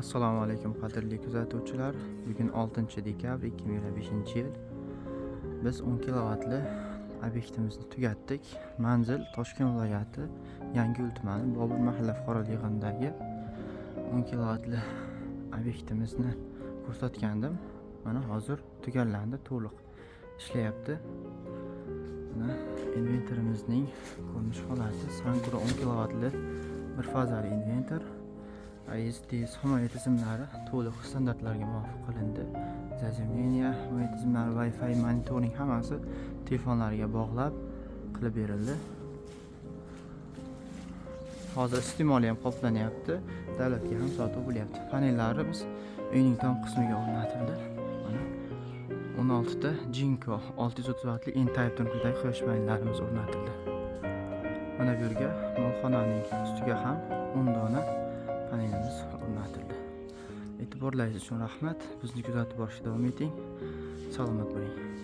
Assalomu alaykum qadrli kuzatuvchilar. Bugun 6 dekabr 2025-yil. Biz 10 kilovatli obyektimizni tugatdik. Manzil Toshkent viloyati Yangiyo'l tumani Bobur mahalla fuqarolar yig'inidagi 10 kilovatli obyektimizni ko'rsatgandim. Mana hozir tugallandi, to'liq ishlayapti. Mana inventorimizning ko'rinish holati. Sankura 10 kilovatli bir fazali inventor. ISDS himoya tizimlari to'liq standartlarga muvofiq qilindi. Zazimleniya, himoya tizimlari, Wi-Fi, monitoring hammasi telefonlariga bog'lab qilib berildi. Hozir iste'moli ham qoplanyapti, davlatga ham sotib bo'lyapti. Panellarimiz uyning tom qismiga o'rnatildi. Mana 16 ta Jinko 630 vatli N-Type turnidagi quyosh panellarimiz o'rnatildi. Mana bu yerga molxonaning ustiga ham 10 dona panelimiz o'rnatildi. E'tiborlaringiz uchun rahmat. Bizni kuzatib borishda davom eting. Salomat bo'ling.